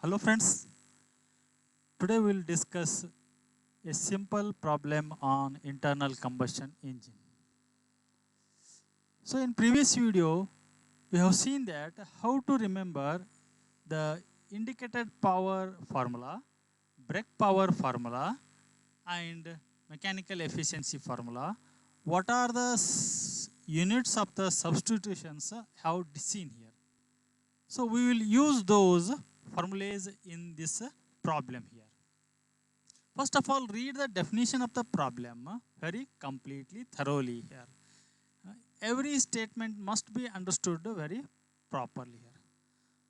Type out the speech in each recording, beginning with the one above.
Hello friends, today we will discuss a simple problem on internal combustion engine. So in previous video, we have seen that how to remember the indicated power formula, brake power formula and mechanical efficiency formula. What are the units of the substitutions have seen here. So we will use those formulas in this problem here. First of all, read the definition of the problem very completely, thoroughly here. Every statement must be understood very properly here.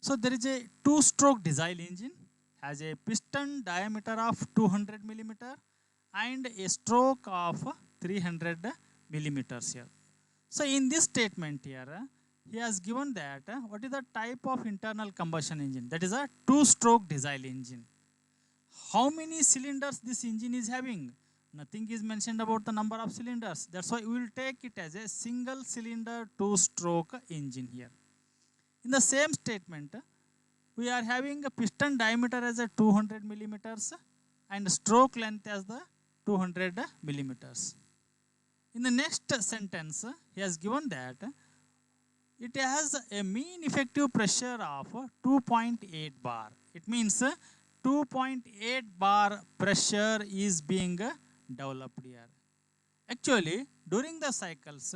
So there is a two-stroke diesel engine, has a piston diameter of 200 millimeter and a stroke of 300 millimeters here. So in this statement here, he has given that what is the type of internal combustion engine? That is a two-stroke diesel engine. How many cylinders this engine is having? Nothing is mentioned about the number of cylinders. That's why we will take it as a single cylinder two-stroke engine here. In the same statement, we are having a piston diameter as a 200 millimeters and stroke length as the 200 millimeters. In the next sentence, he has given that it has a mean effective pressure of 2.8 bar. It means 2.8 bar pressure is being developed here. Actually, during the cycles,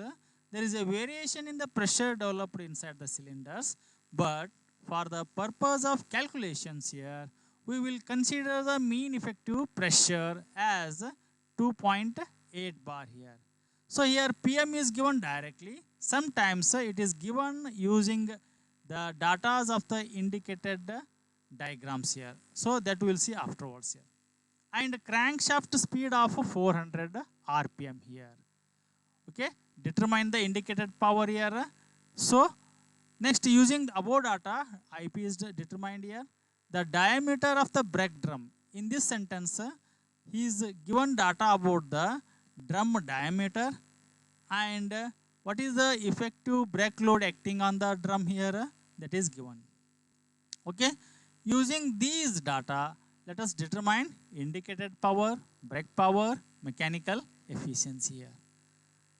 there is a variation in the pressure developed inside the cylinders, but for the purpose of calculations here, we will consider the mean effective pressure as 2.8 bar here. So here PM is given directly. Sometimes it is given using the data of the indicated diagrams here. So that we will see afterwards here. And crankshaft speed of 400 RPM here. Okay, determine the indicated power here. So next, using above data, IP is determined here. The diameter of the brake drum. In this sentence, he is given data about the drum diameter and what is the effective brake load acting on the drum here, that is given. Okay, using these data, let us determine indicated power, brake power, mechanical efficiency here.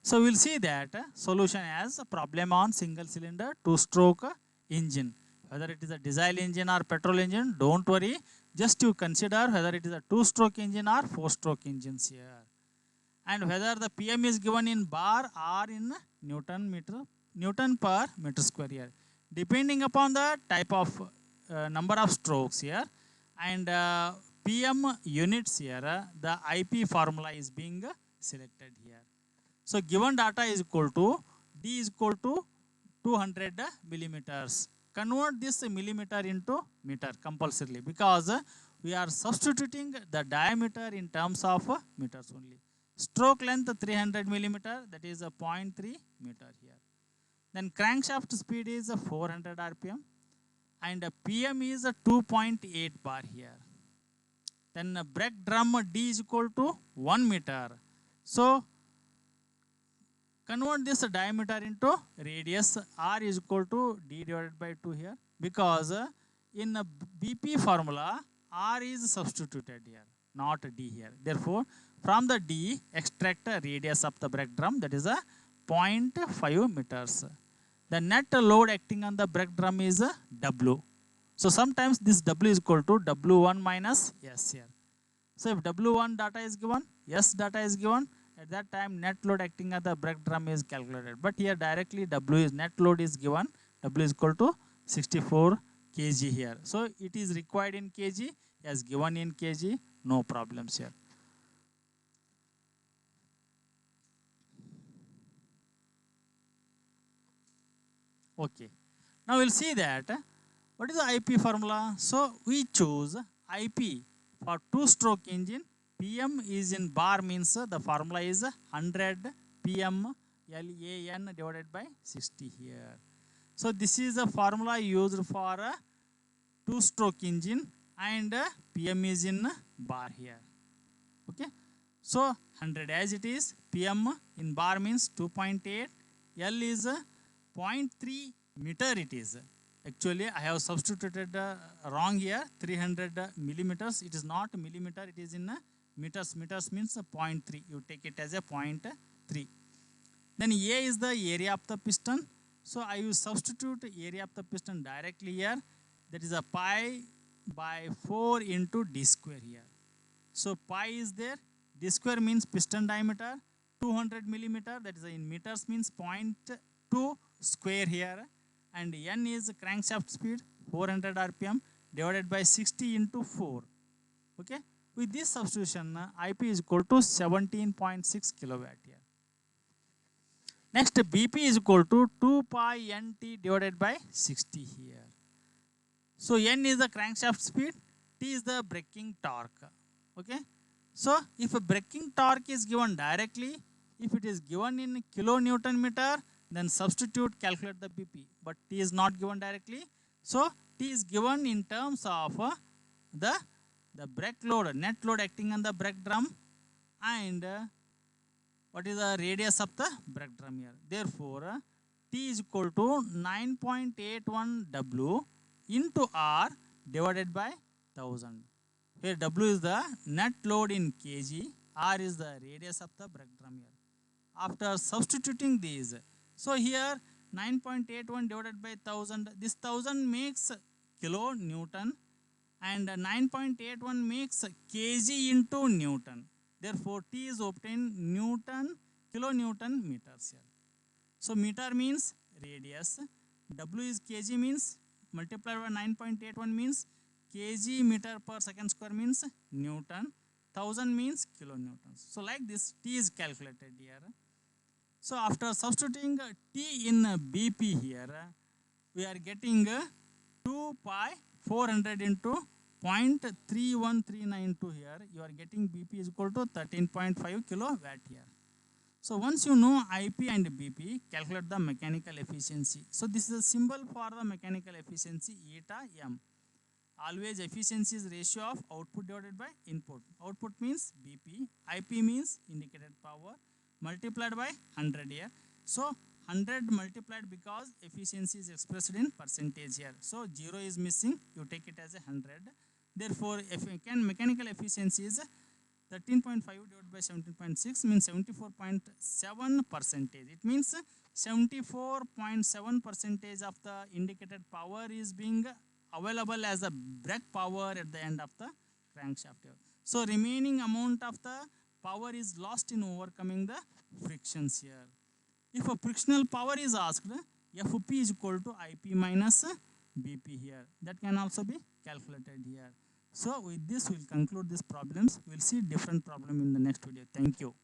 So we'll see that solution as a problem on single cylinder two-stroke engine. Whether it is a diesel engine or petrol engine, don't worry. Just you consider whether it is a two-stroke engine or four-stroke engines here. And whether the PM is given in bar or in Newton per meter square here. Depending upon the type of number of strokes here and PM units here, the IP formula is being selected here. So given data is equal to D is equal to 200 millimeters. Convert this millimeter into meter compulsorily because we are substituting the diameter in terms of meters only. Stroke length 300 millimeter, that is a 0.3 meter here. Then crankshaft speed is 400 RPM and PM is 2.8 bar here. Then brake drum D is equal to 1 meter. So convert this diameter into radius. R is equal to D divided by 2 here because in BP formula R is substituted here, not D here. Therefore, from the D extract a radius of the brake drum, that is a 0.5 meters. The net load acting on the brake drum is W. So sometimes this W is equal to W1 minus S here. So if W1 data is given, S data is given, at that time net load acting on the brake drum is calculated. But here directly W is net load is given, W is equal to 64 kg here. So it is required in kg, as given in kg, no problems here. Okay, now we'll see that what is the IP formula. So we choose IP for two-stroke engine. PM is in bar, means the formula is 100 PM LAN divided by 60 here. So this is the formula used for a two-stroke engine and PM is in bar here. Okay, so 100 as it is, PM in bar means 2.8, L is 0.3 meter it is. Actually, I have substituted wrong here, 300 millimeters. It is not millimeter, it is in meters. Meters means 0.3. You take it as a 0.3. Then A is the area of the piston. So I will substitute area of the piston directly here. That is a pi by 4 into d square here. So pi is there. D square means piston diameter. 200 millimeter, that is in meters, means 0.2 square here. And n is crankshaft speed, 400 rpm divided by 60 into 4. Okay. With this substitution, IP is equal to 17.6 kilowatt here. Next, BP is equal to 2 pi nt divided by 60 here. So n is the crankshaft speed, T is the braking torque. Okay. So if a braking torque is given directly, if it is given in kilonewton meter, then substitute, calculate the BP. But T is not given directly. So T is given in terms of the brake load, net load acting on the brake drum, and what is the radius of the brake drum here. Therefore, T is equal to 9.81 W into R divided by 1000. Here W is the net load in kg, R is the radius of the brake drum here. After substituting these, so here 9.81 divided by 1000, this 1000 makes kilonewton and 9.81 makes kg into newton. Therefore, T is obtained kilonewton meters here. So meter means radius, W is kg means multiplied by 9.81 means kg meter per second square means newton, 1000 means kilonewtons. So like this T is calculated here. So after substituting T in BP here, we are getting 2 pi 400 into 0.31392 here. You are getting BP is equal to 13.5 kilowatt here. So once you know IP and BP, calculate the mechanical efficiency. So this is a symbol for the mechanical efficiency, eta m. Always efficiency is ratio of output divided by input. Output means BP, IP means indicated power, multiplied by 100 here. So 100 multiplied because efficiency is expressed in percentage here. So 0 is missing, you take it as a 100. Therefore, mechanical efficiency is 13.5 divided by 17.6 means 74.7 percentage. It means 74.7 percentage of the indicated power is being available as a brake power at the end of the crankshaft here. So remaining amount of the power is lost in overcoming the frictions here. If a frictional power is asked, FP is equal to IP minus BP here. That can also be calculated here. So with this, we'll conclude these problems. We'll see different problem in the next video. Thank you.